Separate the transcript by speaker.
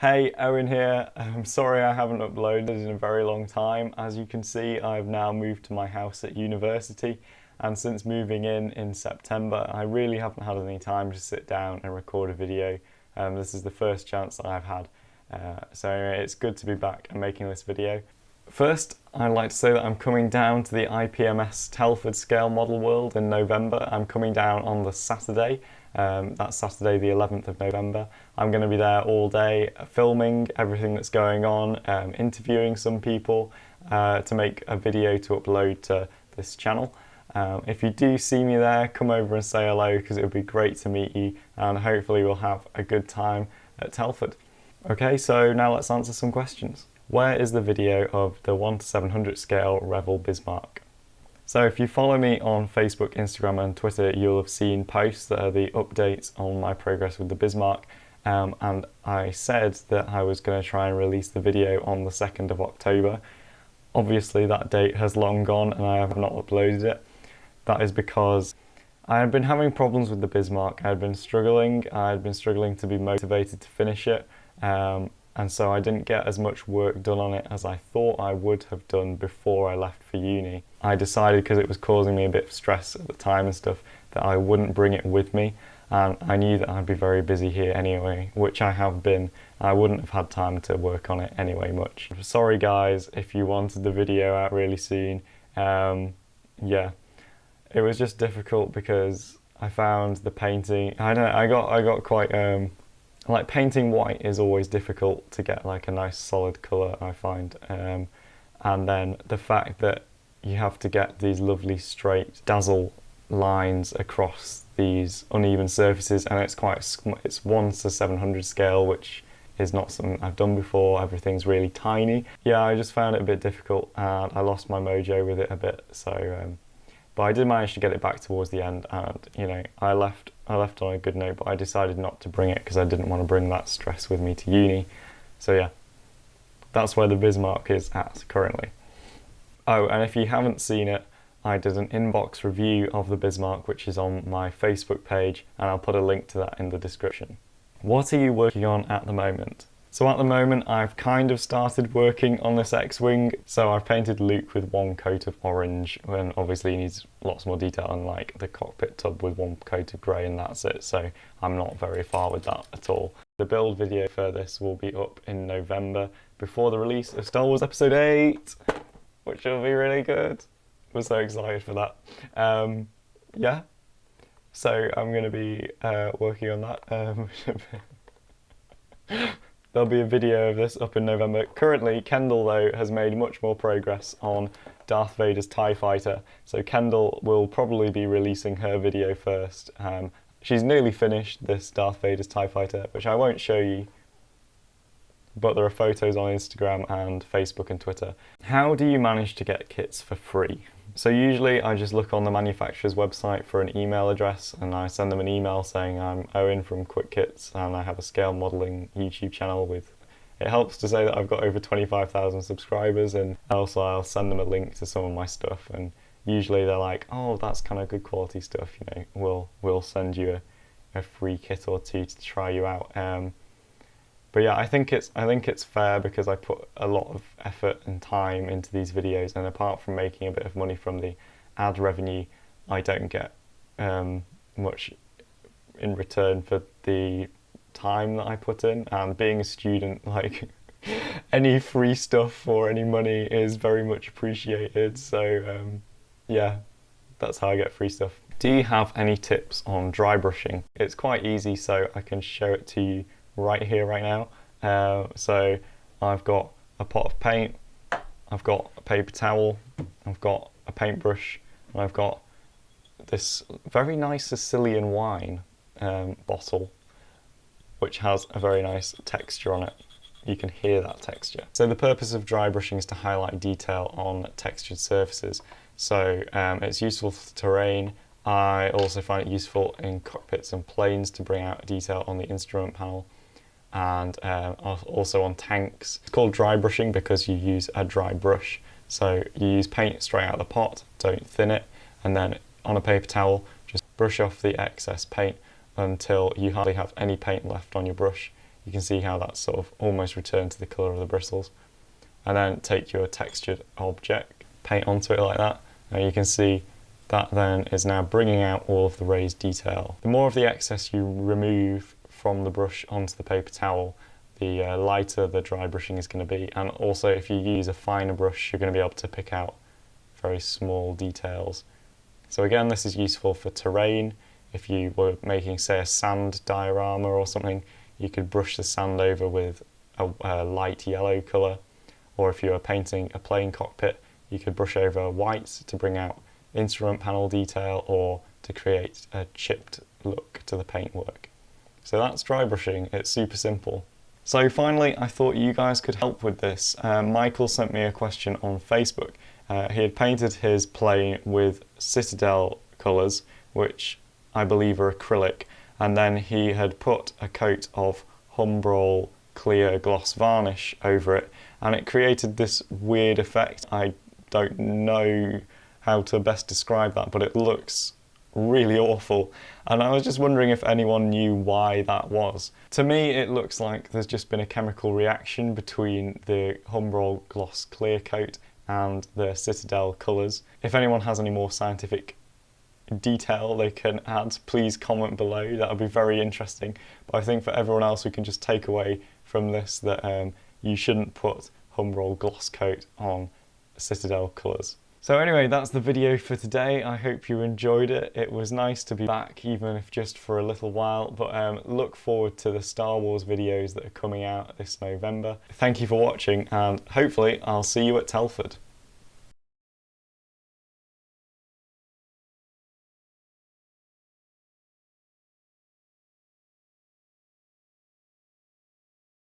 Speaker 1: Hey, Owen here. I'm sorry I haven't uploaded in a very long time. As you can see, I've now moved to my house at university, and since moving in September, I really haven't had any time to sit down and record a video. This is the first chance that I've had, so it's good to be back and making this video. First, I'd like to say that I'm coming down to the IPMS Telford Scale Model World in November. I'm coming down on the Saturday. That's Saturday the 11th of November. I'm going to be there all day filming everything that's going on, interviewing some people to make a video to upload to this channel. If you do see me there, come over and say hello because it would be great to meet you, and hopefully we'll have a good time at Telford. Okay, so now let's answer some questions. Where is the video of the 1 to 700 scale Revel Bismarck? So if you follow me on Facebook, Instagram and Twitter, you'll have seen posts that are the updates on my progress with the Bismarck, and I said that I was going to try and release the video on the 2nd of October. Obviously that date has long gone and I have not uploaded it. That is because I had been having problems with the Bismarck. I had been struggling to be motivated to finish it, and so I didn't get as much work done on it as I thought I would have done before I left for uni. I decided, because it was causing me a bit of stress at the time and stuff, that I wouldn't bring it with me, and I knew that I'd be very busy here anyway, which I have been. I wouldn't have had time to work on it anyway much. Sorry guys if you wanted the video out really soon. Yeah, it was just difficult because I found the painting, I got quite like painting white is always difficult to get like a nice solid colour, I find, and then the fact that you have to get these lovely straight dazzle lines across these uneven surfaces, and it's 1 to 700 scale, which is not something I've done before. Everything's really tiny. Yeah, I just found it a bit difficult and I lost my mojo with it a bit, so but I did manage to get it back towards the end, and you know, I left on a good note, but I decided not to bring it because I didn't want to bring that stress with me to uni. So yeah, that's where the Bismarck is at currently. Oh, and if you haven't seen it, I did an inbox review of the Bismarck, which is on my Facebook page, and I'll put a link to that in the description. What are you working on at the moment? So at the moment I've kind of started working on this X-Wing. So I've painted Luke with 1 coat of orange, and obviously he needs lots more detail, and like the cockpit tub with 1 coat of grey, and that's it. So I'm not very far with that at all. The build video for this will be up in November before the release of Star Wars Episode 8, which will be really good. We're so excited for that. Yeah, so I'm going to be working on that. There'll be a video of this up in November. Currently, Kendall, though, has made much more progress on Darth Vader's TIE Fighter, so Kendall will probably be releasing her video first. She's nearly finished this Darth Vader's TIE Fighter, which I won't show you, but there are photos on Instagram and Facebook and Twitter. How do you manage to get kits for free? So usually I just look on the manufacturer's website for an email address, and I send them an email saying I'm Owen from Quick Kits and I have a scale modelling YouTube channel with, it helps to say that I've got over 25,000 subscribers, and also I'll send them a link to some of my stuff, and usually they're like, oh, that's kind of good quality stuff, you know, we'll send you a free kit or two to try you out. But yeah, I think it's fair because I put a lot of effort and time into these videos, and apart from making a bit of money from the ad revenue, I don't get much in return for the time that I put in. And being a student, like any free stuff or any money is very much appreciated. So yeah, that's how I get free stuff. Do you have any tips on dry brushing? It's quite easy, so I can show it to you right here, right now. So I've got a pot of paint, I've got a paper towel, I've got a paintbrush, and I've got this very nice Sicilian wine bottle, which has a very nice texture on it. You can hear that texture. So the purpose of dry brushing is to highlight detail on textured surfaces. So it's useful for terrain. I also find it useful in cockpits and planes to bring out detail on the instrument panel, and also on tanks. It's called dry brushing because you use a dry brush. So you use paint straight out of the pot, don't thin it, and then on a paper towel just brush off the excess paint until you hardly have any paint left on your brush. you can see how that's sort of almost returned to the colour of the bristles. And then take your textured object, paint onto it like that, and you can see that then is now bringing out all of the raised detail. The more of the excess you remove from the brush onto the paper towel, the lighter the dry brushing is going to be, and also if you use a finer brush you're going to be able to pick out very small details. So again, this is useful for terrain. If you were making, say, a sand diorama or something, you could brush the sand over with a light yellow colour, or if you were painting a plane cockpit you could brush over white to bring out instrument panel detail or to create a chipped look to the paintwork. So that's dry brushing, it's super simple. So finally, I thought you guys could help with this. Michael sent me a question on Facebook. He had painted his plane with Citadel colours, which I believe are acrylic, and then he had put a coat of Humbrol clear gloss varnish over it, and it created this weird effect. I don't know how to best describe that, but it looks really awful, and I was just wondering if anyone knew why that was. To me it looks like there's just been a chemical reaction between the Humbrol gloss clear coat and the Citadel colours. If anyone has any more scientific detail they can add, please comment below, that would be very interesting. But I think for everyone else we can just take away from this that you shouldn't put Humbrol gloss coat on Citadel colours. So anyway, that's the video for today. I hope you enjoyed it. It was nice to be back, even if just for a little while, but look forward to the Star Wars videos that are coming out this November. Thank you for watching, and hopefully I'll see you at Telford.